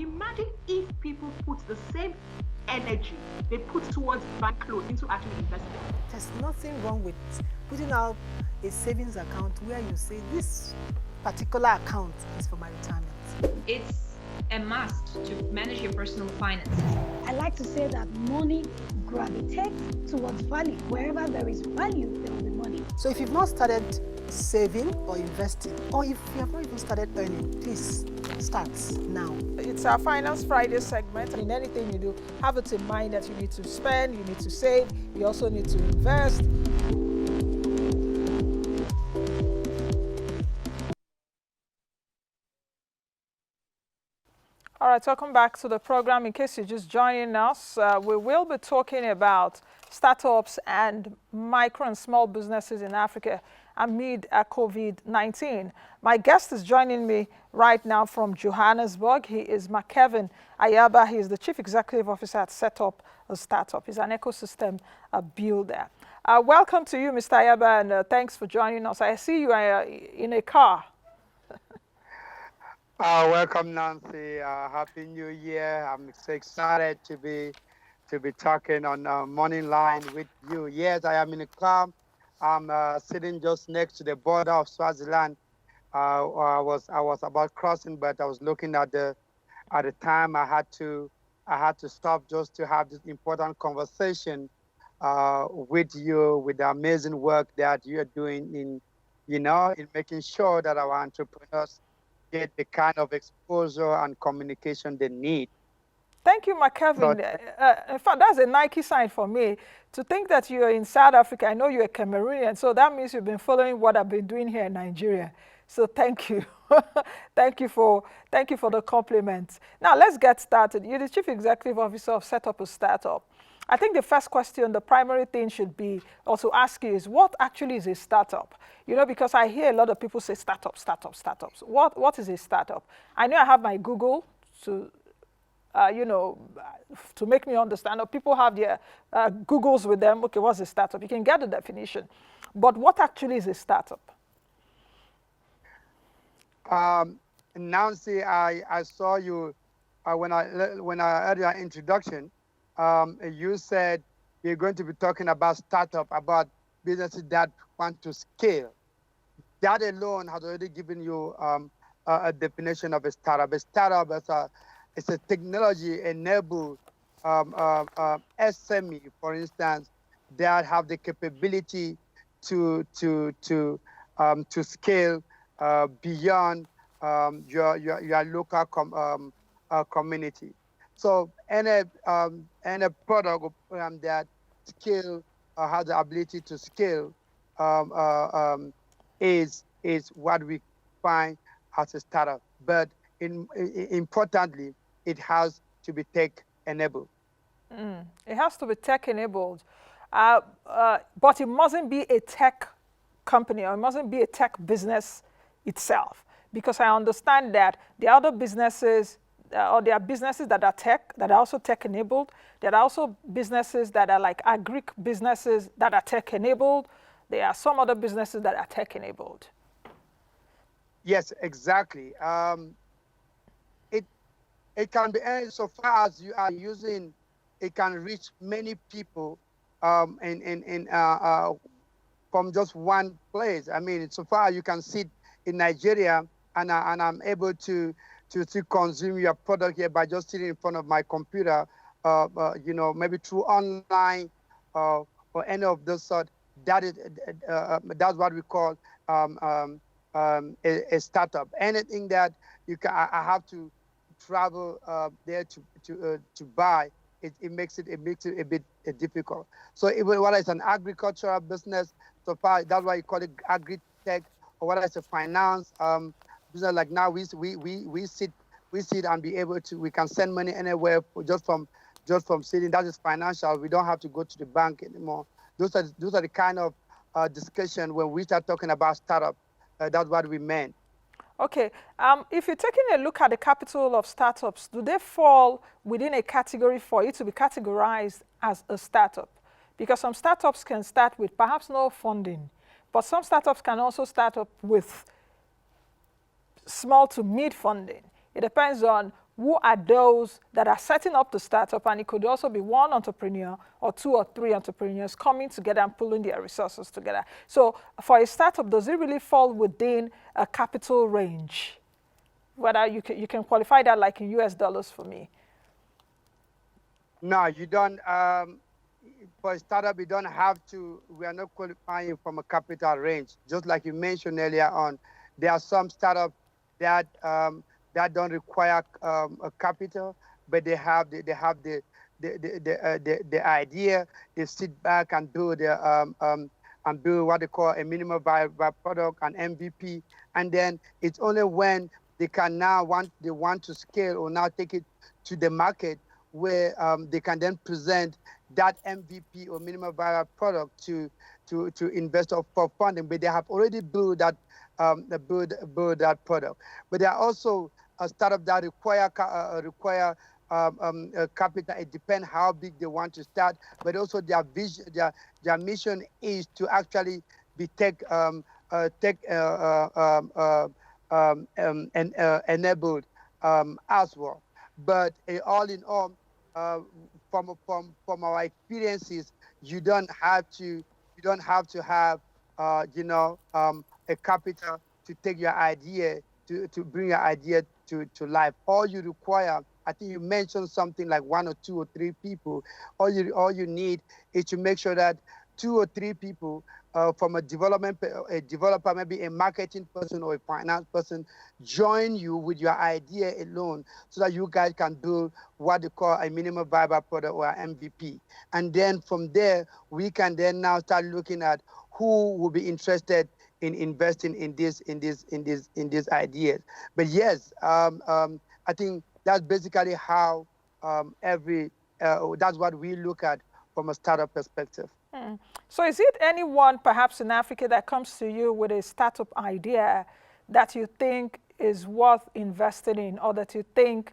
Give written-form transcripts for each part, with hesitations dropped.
Imagine if people put the same energy they put towards bank loan into actually investing. There's nothing wrong with putting out a savings account where you say this particular account is for my retirement. It's a must to manage your personal finances. I like to say that money gravitates towards value. Wherever there is value, there will be money. So if you've not started saving or investing, or if you have not even started earning, please start now. It's our Finance Friday segment. In anything you do, have it in mind that you need to spend, you need to save, you also need to invest. All right, welcome back to the program. In case you're just joining us, we will be talking about startups and micro and small businesses in Africa amid COVID-19. My guest is joining me right now from Johannesburg. He is McKevin Ayaba. He is the Chief Executive Officer at Set Up a Startup. He's an ecosystem builder. Welcome to you, Mr. Ayaba, and thanks for joining us. I see you in a car. Welcome, Nancy. Happy New Year. I'm so excited to be talking on Moneyline with you. Yes, I am in a car. I'm sitting just next to the border of Swaziland. I was about crossing, but I was looking at the time. I had to stop just to have this important conversation with you, with the amazing work that you are doing in making sure that our entrepreneurs get the kind of exposure and communication they need. Thank you, McKevin. In fact, that's a Nike sign for me. To think that you're in South Africa, I know you're a Cameroonian, so that means you've been following what I've been doing here in Nigeria. So thank you. thank you for the compliment. Now let's get started. You're the Chief Executive Officer of Set Up a Startup. I think the first question, the primary thing should be also ask you is, what actually is a startup? You know, because I hear a lot of people say startups. What is a startup? I know I have my Google to, to make me understand. Or people have their Googles with them. Okay, what's a startup? You can get the definition. But what actually is a startup? Nancy, I saw you when I heard your introduction. You said you're going to be talking about startup, about businesses that want to scale. That alone has already given you a definition of a startup. A startup is a technology-enabled SME, for instance, that have the capability to scale beyond your local community. So any product or program that scale has the ability to scale is what we find as a startup. But importantly, it has to be tech-enabled. It has to be tech-enabled, but it mustn't be a tech company, or it mustn't be a tech business itself, because I understand that the other businesses, or there are businesses that are tech, that are also tech-enabled. There are also businesses that are like agric businesses that are tech-enabled. There are some other businesses that are tech-enabled. Yes, exactly. It can be, so far as you are using, it can reach many people from just one place. I mean, so far you can sit in Nigeria, and I'm able to consume your product here by just sitting in front of my computer, maybe through online or any of those sort. That's what we call a startup. Anything that I have to travel there to buy, it makes it a bit difficult. So whether it's an agricultural business, so far that's why you call it agri-tech, or whether it's a finance business, like now we sit and be able to, we can send money anywhere just from sitting. That is financial. We don't have to go to the bank anymore. Those are the kind of discussion when we start talking about startup. That's what we meant. Okay. If you're taking a look at the capital of startups, do they fall within a category for it to be categorized as a startup? Because some startups can start with perhaps no funding, but some startups can also start up with small to mid funding. It depends on who are those that are setting up the startup, and it could also be one entrepreneur or two or three entrepreneurs coming together and pulling their resources together. So for a startup, does it really fall within a capital range? Whether you can qualify that like in US dollars for me. No, you don't. For a startup, you don't have to. We are not qualifying from a capital range. Just like you mentioned earlier on, there are some startups that that don't require a capital, but they have the idea. They sit back and build what they call a minimum viable product, an MVP, and then it's only when they can now want to scale or now take it to the market where they can then present that MVP or minimum viable product to investors for funding. But they have already built that build that product. But there are also a startup that require capital. It depends how big they want to start, but also their vision, their mission is to actually be enabled as well. But all in all, from our experiences, you don't have to have a capital to take your idea to bring your idea to life. All you require, I think you mentioned something like 1 or 2 or 3 people. All you need is to make sure that 2 or 3 people from a developer, maybe a marketing person or a finance person, join you with your idea alone, so that you guys can build what they call a minimum viable product or MVP. And then from there, we can then now start looking at who will be interested in investing in these ideas. But yes, I think that's basically how that's what we look at from a startup perspective. So is it anyone perhaps in Africa that comes to you with a startup idea that you think is worth investing in, or that you think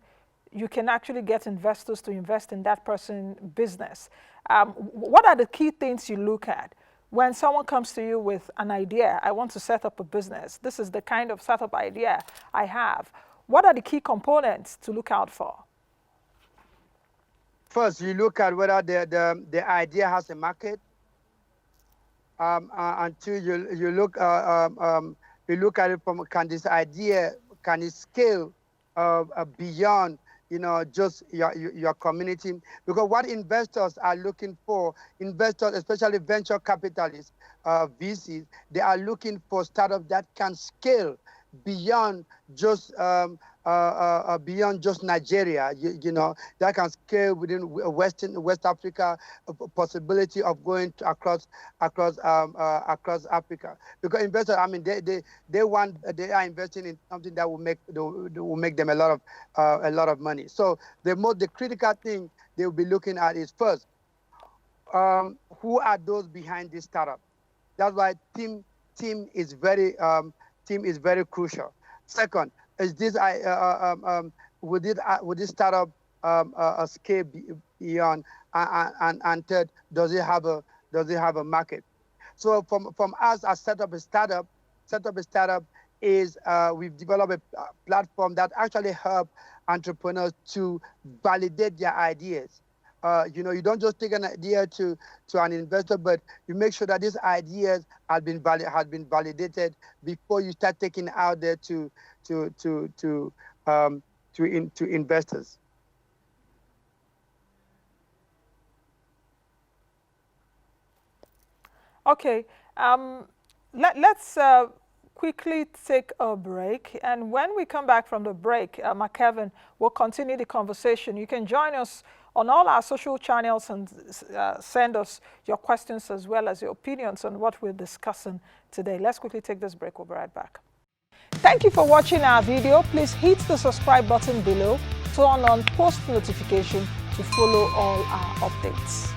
you can actually get investors to invest in that person's business? What are the key things you look at when someone comes to you with an idea? I want to set up a business. This is the kind of startup idea I have. What are the key components to look out for? First, you look at whether the idea has a market. Until you look at it from, can this idea, can it scale beyond just your community? Because what investors are looking for, investors, especially venture capitalists, VCs, they are looking for startups that can scale beyond just Nigeria, that can scale within West Africa, possibility of going across Africa. Because investors, I mean, they are investing in something that will make them a lot of money. So the critical thing they will be looking at is, first, who are those behind this startup? That's why team is very crucial. Second, is this would this startup scale beyond? And third, does it have a market? So from us as set up a startup is we've developed a platform that actually help entrepreneurs to validate their ideas. You don't just take an idea to an investor, but you make sure that these ideas have been validated before you start taking out there to investors. Okay, let's quickly take a break, and when we come back from the break, McKevin will continue the conversation. You can join us on all our social channels and send us your questions as well as your opinions on what we're discussing today. Let's quickly take this break. We'll be right back. Thank you for watching our video. Please hit the subscribe button below, turn on post notification to follow all our updates.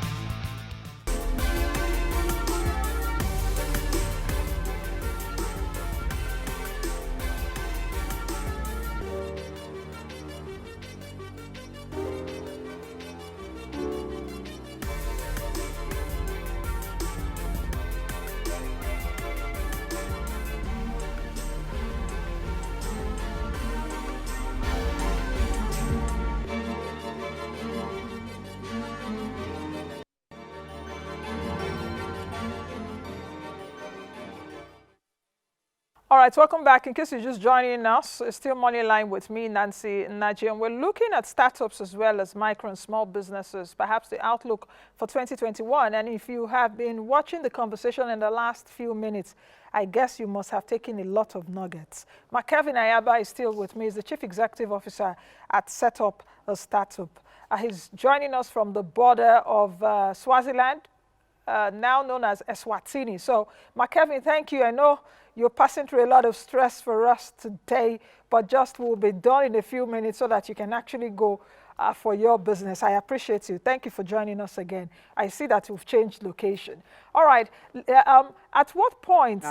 All right, welcome back. In case you're just joining us, it's still Moneyline with me, Nancy Naji, and we're looking at startups as well as micro and small businesses, perhaps the outlook for 2021. And if you have been watching the conversation in the last few minutes, I guess you must have taken a lot of nuggets. McKevin Ayaba is still with me. He's the Chief Executive Officer at Set Up a Startup. He's joining us from the border of Swaziland, now known as Eswatini. So, McKevin, thank you. I know you're passing through a lot of stress for us today, but just will be done in a few minutes so that you can actually go for your business. I appreciate you. Thank you for joining us again. I see that you've changed location. All right. At what point,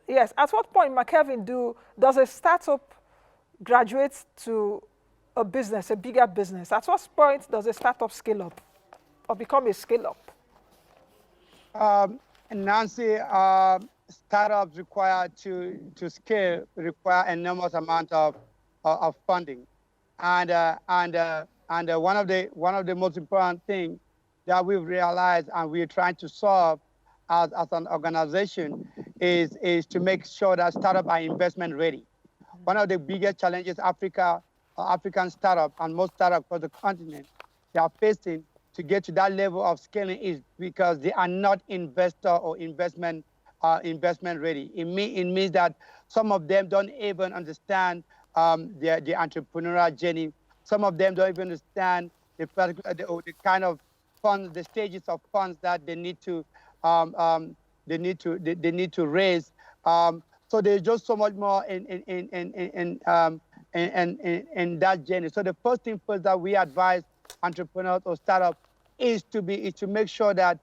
yes, at what point, McKevin, does a startup graduate to a business, a bigger business? At what point does a startup scale up or become a scale up? Nancy, startups require to scale require enormous amount of funding, and one of the most important things that we've realized and we're trying to solve as an organization is to make sure that startups are investment ready. One of the biggest challenges African startups and most startups across the continent they are facing to get to that level of scaling is because they are not investor or investment ready. It means that some of them don't even understand the entrepreneurial journey. Some of them don't even understand the kind of funds, the stages of funds that they need to raise. So there's just so much more in that journey. So the first thing first that we advise entrepreneurs or startups is to make sure that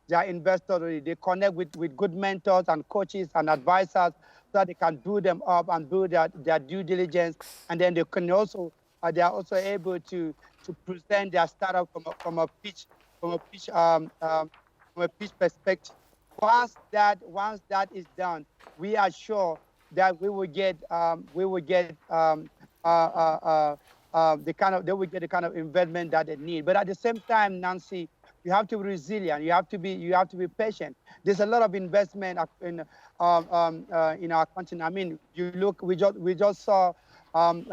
their investors, they connect with good mentors and coaches and advisors so that they can build them up and build their due diligence, and then they can also they are also able to present their startup from a pitch perspective. Once that is done, we are sure that they will get the kind of investment that they need. But at the same time, Nancy, you have to be resilient. You have to be patient. There's a lot of investment in our continent. I mean, you look. We just saw is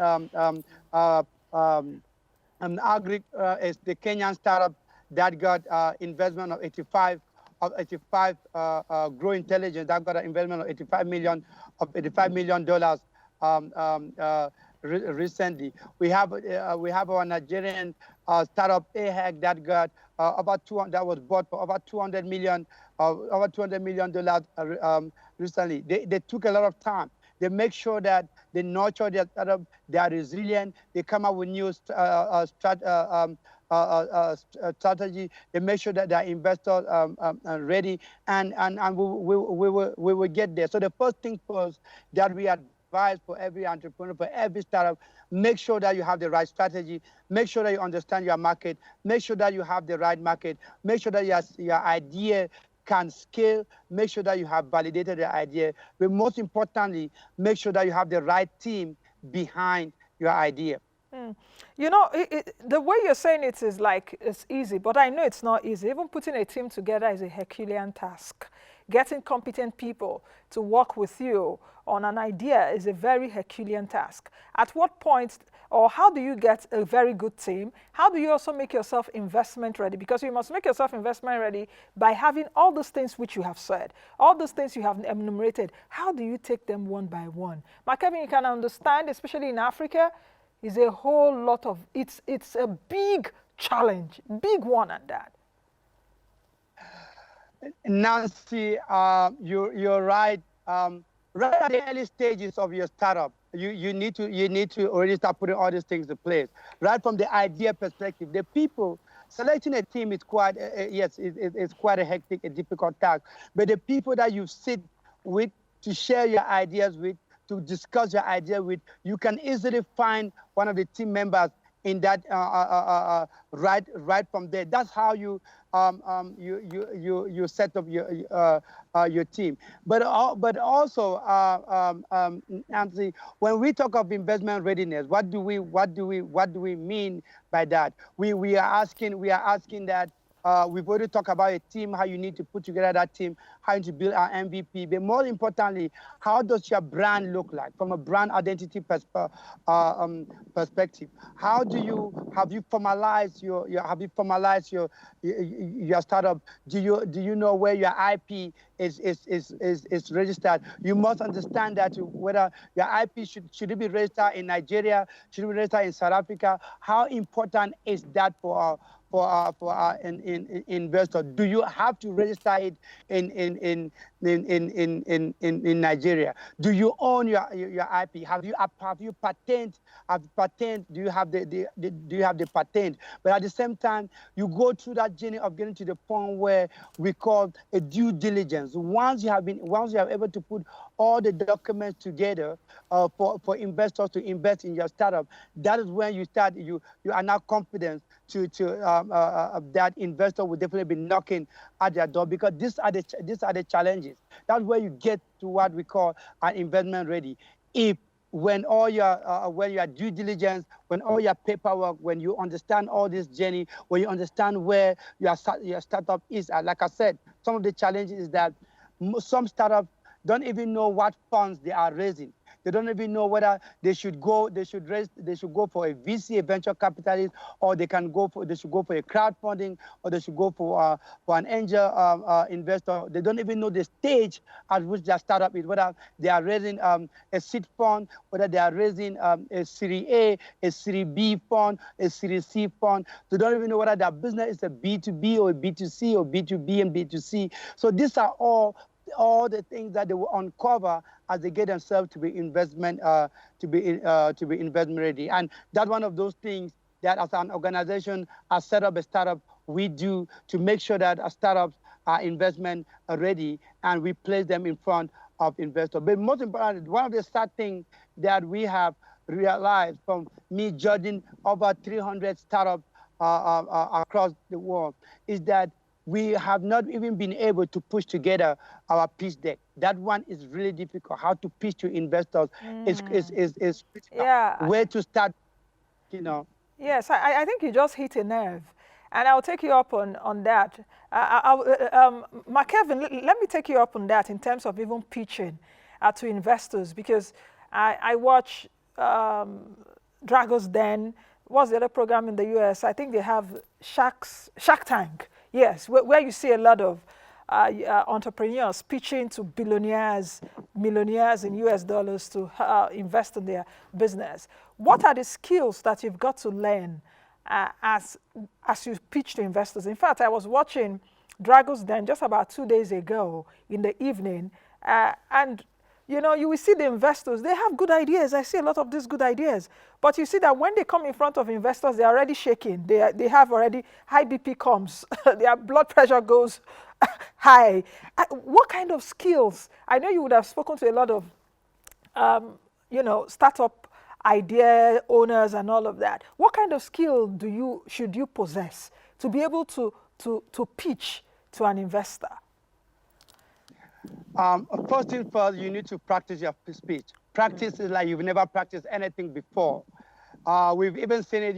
the Kenyan startup that got investment of 85 Grow Intelligence that got an investment of $85 million recently. We have our Nigerian startup AHEC that got that was bought for over $200 million recently. They took a lot of time. They make sure that they nurture their startup. They are resilient. They come up with new strategy. They make sure that their investors are ready, and we will get there. So the first thing first that we advise for every entrepreneur, for every startup, make sure that you have the right strategy. Make sure that you understand your market. Make sure that you have the right market. Make sure that your idea can scale. Make sure that you have validated the idea. But most importantly, make sure that you have the right team behind your idea. You know, the way you're saying it is like it's easy, but I know it's not easy. Even putting a team together is a Herculean task. Getting competent people to work with you on an idea is a very Herculean task. At what point, or how do you get a very good team? How do you also make yourself investment ready? Because you must make yourself investment ready by having all those things which you have said, all those things you have enumerated. How do you take them one by one? McKevin, you can understand, especially in Africa, is a whole lot of, it's a big challenge, big one at that. Nancy, you're right. Right at the early stages of your startup, you need to already start putting all these things in place. Right from the idea perspective, the people selecting a team is quite it's quite a hectic, a difficult task. But the people that you sit with to share your ideas with, to discuss your idea with, you can easily find one of the team members in that right from there. That's how you set up your team. But also, Nancy, when we talk of investment readiness, what do we mean by that? We are asking that We've already talked about a team, how you need to put together that team, how you need to build an MVP. But more importantly, how does your brand look like from a brand identity perspective? How do you have you formalized your startup? Do you know where your IP is registered? You must understand that whether your IP should it be registered in Nigeria, should it be registered in South Africa? How important is that for our investor? Do you have to register it in Nigeria? Do you own your IP? Have you patent? Do you have the patent? But at the same time, you go through that journey of getting to the point where we call a due diligence. Once you are able to put all the documents together for investors to invest in your startup, that is when you are now confident that investor will definitely be knocking at their door, because these are the challenges. That's where you get to what we call an investment ready. When your due diligence, when all your paperwork, when you understand all this journey, when you understand where your startup is, like I said, some of the challenges is that some startups don't even know what funds they are raising. They don't even know whether they should go for a VC, a venture capitalist, or they should go for a crowdfunding, or they should go for an angel investor. They don't even know the stage at which their startup is, whether they are raising a seed fund, whether they are raising a Series A, a Series B fund, a Series C fund. They don't even know whether their business is a B2B or a B2C or B2B and B2C. So these are all the things that they will uncover as they get themselves to be investment ready. And that's one of those things that as an organization, as set up a startup, we do to make sure that our startups are investment ready and we place them in front of investors. But most importantly, one of the sad things that we have realized from me judging over 300 startups across the world is that we have not even been able to push together our pitch deck. That one is really difficult. How to pitch to investors is critical. Yeah. Where to start, you know. Yes, I think you just hit a nerve. And I'll take you up on that. McKevin, let me take you up on that in terms of even pitching to investors, because I watch Drago's Den. What's the other program in the US? I think they have Shark Tank. Yes, where you see a lot of entrepreneurs pitching to billionaires, millionaires in US dollars to invest in their business. What are the skills that you've got to learn as you pitch to investors? In fact, I was watching Drago's Den just about 2 days ago in the evening, and you know, you will see the investors, they have good ideas. I see a lot of these good ideas. But you see that when they come in front of investors, they're already shaking. They have already high BP comes. Their blood pressure goes high. What kind of skills? I know you would have spoken to a lot of, startup idea owners and all of that. What kind of skill should you possess to be able to pitch to an investor? First thing first, you need to practice your speech. Practice is like you've never practiced anything before. We've even seen it.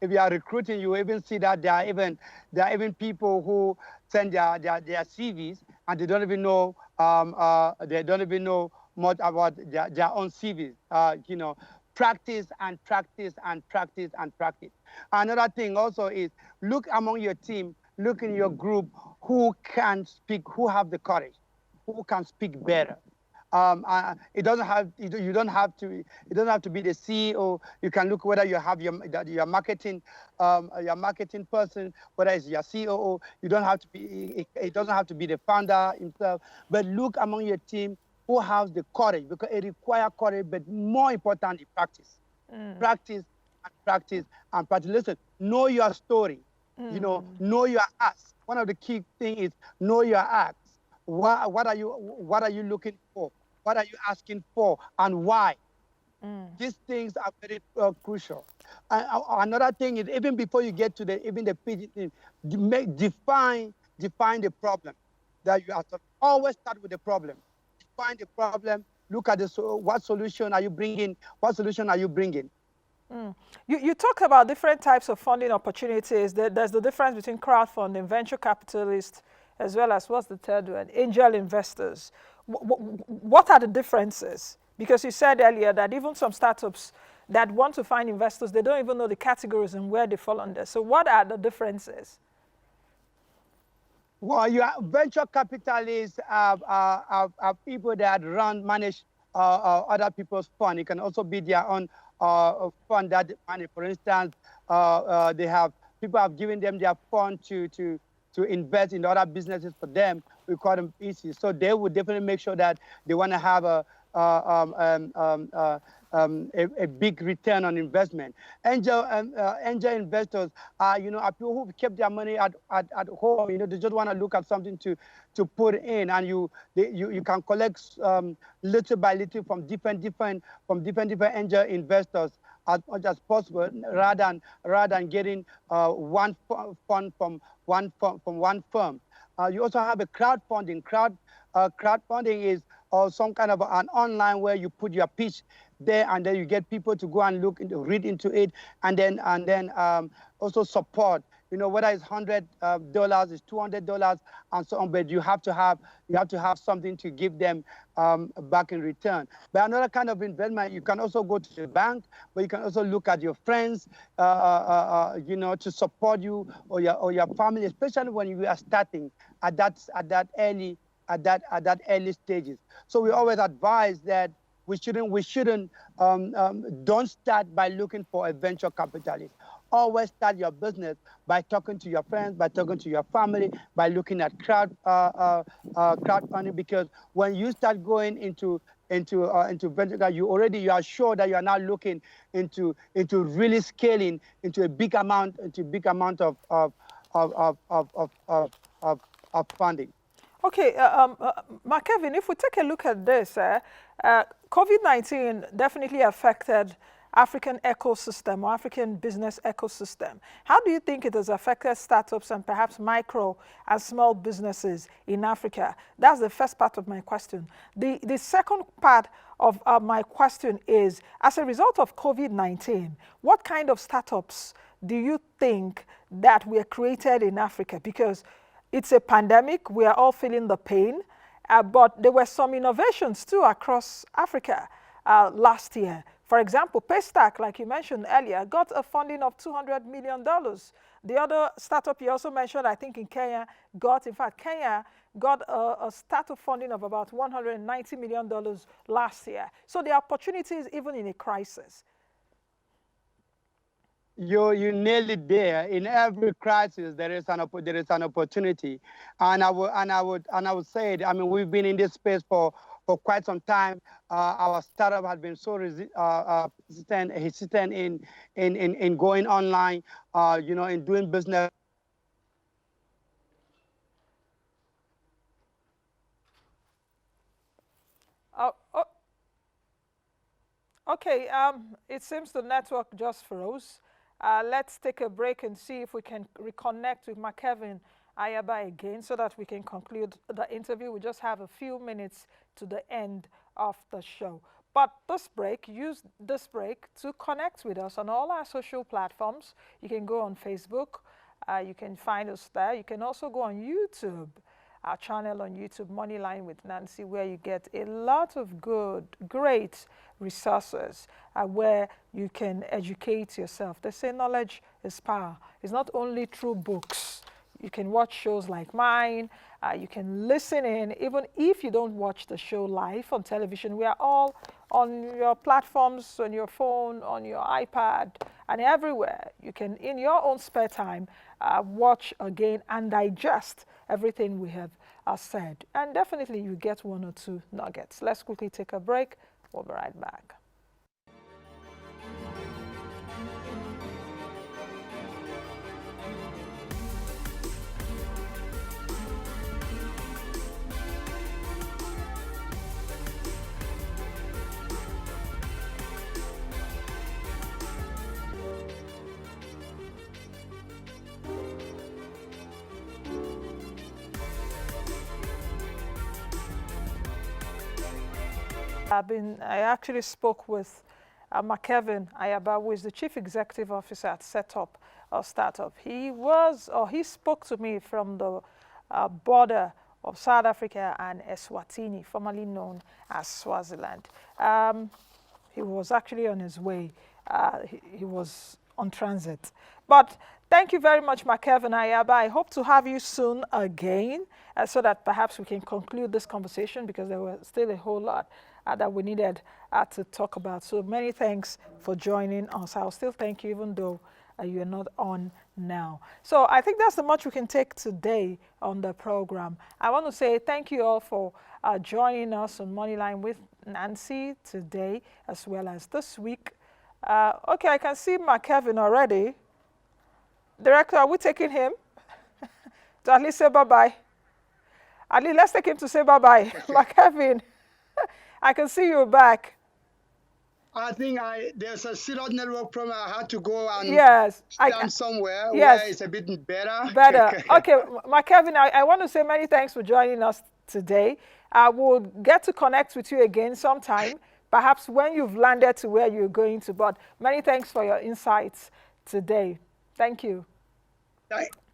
If you are recruiting, you even see that there are even people who send their CVs and they don't even know much about their own CVs. Practice and practice and practice and practice. Another thing also is look among your team, look in your group who can speak, who have the courage, who can speak better. You don't have to be the CEO. You can look whether you have your marketing person, whether it's your COO. It doesn't have to be the founder himself. But look among your team who has the courage, because it requires courage. But more importantly, practice, practice and practice and practice. Listen, know your story. Know your ask. One of the key things is know your ask. What are you looking for? What are you asking for, and why? These things are very crucial. Another thing is, even before you get to the pitch, define the problem that you are solving. Always start with the problem. Define the problem. Look at what solution are you bringing? What solution are you bringing? You talk about different types of funding opportunities. There's the difference between crowdfunding, venture capitalists, as well as what's the third one? Angel investors. What are the differences? Because you said earlier that even some startups that want to find investors, they don't even know the categories and where they fall under. So what are the differences? Well, venture capitalists are people that manage other people's fund. It can also be their own fund that money. For instance, people have given them their fund to invest in other businesses for them. We call them ECs. So they would definitely make sure that they want to have a big return on investment. Angel investors are people who kept their money at home. They just want to look at something to put in, and you can collect little by little from different angel investors as much as possible, rather than getting one fund from one firm. You also have a crowdfunding. Crowdfunding is some kind of an online where you put your pitch there, and then you get people to go and read into it, and then also support. Whether it's $100, it's $200, and so on. But you have to have something to give them back in return. But another kind of investment, you can also go to the bank, but you can also look at your friends, to support you or your family, especially when you are starting at that early stages. So we always advise that we shouldn't don't start by looking for a venture capitalist. Always start your business by talking to your friends, by talking to your family, by looking at crowdfunding. Because when you start going into venture, you are sure that you are now looking into really scaling into a big amount of funding. Okay, McKevin, if we take a look at this, COVID-19 definitely affected African ecosystem or African business ecosystem. How do you think it has affected startups and perhaps micro and small businesses in Africa? That's the first part of my question. The second part of my question is, as a result of COVID-19, what kind of startups do you think that were created in Africa? Because it's a pandemic, we are all feeling the pain, but there were some innovations too across Africa last year. For example, Paystack, like you mentioned earlier, got a funding of $200 million. The other startup you also mentioned, I think in Kenya, Kenya got a startup funding of about $190 million last year. So the opportunities even in a crisis. You nailed it there. In every crisis, there is an opportunity, and I would say, we've been in this space for quite some time. Our startup has been so hesitant in going online, in doing business. Okay, it seems the network just froze. Let's take a break and see if we can reconnect with McKevin Ayaba again so that we can conclude the interview. We just have a few minutes to the end of the show. But use this break to connect with us on all our social platforms. You can go on Facebook. You can find us there. You can also go on YouTube, our channel on YouTube, Moneyline with Nancy, where you get a lot of great resources where you can educate yourself. They say knowledge is power. It's not only through books. You can watch shows like mine. You can listen in. Even if you don't watch the show live on television, we are all on your platforms, on your phone, on your iPad, and everywhere. You can, in your own spare time, watch again and digest everything we have said. And definitely you get one or two nuggets. Let's quickly take a break. We'll be right back. I actually spoke with McKevin Ayaba, who is the Chief Executive Officer at Setup Startup. He spoke to me from the border of South Africa and Eswatini, formerly known as Swaziland. He was actually on his way. He was on transit. But thank you very much, McKevin Ayaba. I hope to have you soon again so that perhaps we can conclude this conversation, because there was still a whole lot that we needed to talk about. So many thanks for joining us. I'll still thank you even though you're not on now. So I think that's the much we can take today on the program. I want to say thank you all for joining us on Moneyline with Nancy today as well as this week. Okay, I can see McKevin already. Director, are we taking him to at least say bye-bye? At least let's take him to say bye-bye. McKevin, I can see you back. I think there's a serious network problem. I had to go and stand somewhere where it's a bit better. Okay, McKevin, I want to say many thanks for joining us today. We'll get to connect with you again sometime, perhaps when you've landed to where you're going to. But many thanks for your insights today. Thank you.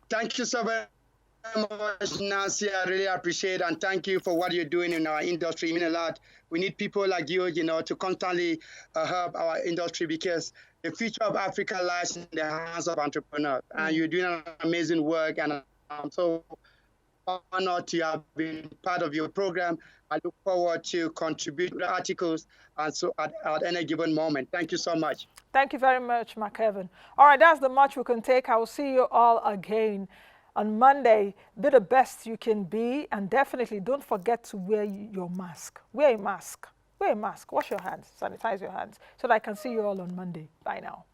Thank you so very much, Nancy. I really appreciate it, and thank you for what you're doing in our industry. It means a lot. We need people like you, to constantly help our industry, because the future of Africa lies in the hands of entrepreneurs. And you're doing an amazing work, and I'm so honored to have been part of your program. I look forward to contribute to articles and so at any given moment. Thank you so much. Thank you very much, McKevin. All right, that's the much we can take. I will see you all again on Monday. Be the best you can be, and definitely don't forget to wear your mask. Wear a mask. Wear a mask. Wash your hands. Sanitize your hands so that I can see you all on Monday. Bye now.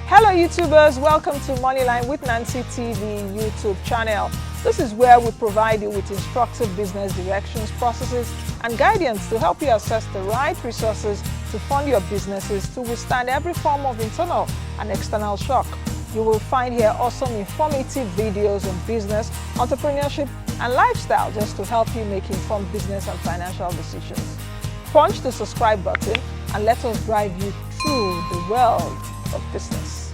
Hello, YouTubers. Welcome to Moneyline with Nancy TV YouTube channel. This is where we provide you with instructive business directions, processes, and guidance to help you assess the right resources to fund your businesses to withstand every form of internal and external shock. You will find here awesome informative videos on business, entrepreneurship, and lifestyle, just to help you make informed business and financial decisions. Punch the subscribe button and let us drive you through the world of business.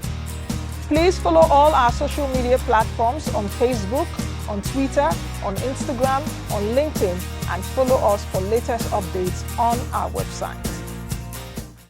Please follow all our social media platforms on Facebook, on Twitter, on Instagram, on LinkedIn, and follow us for latest updates on our website.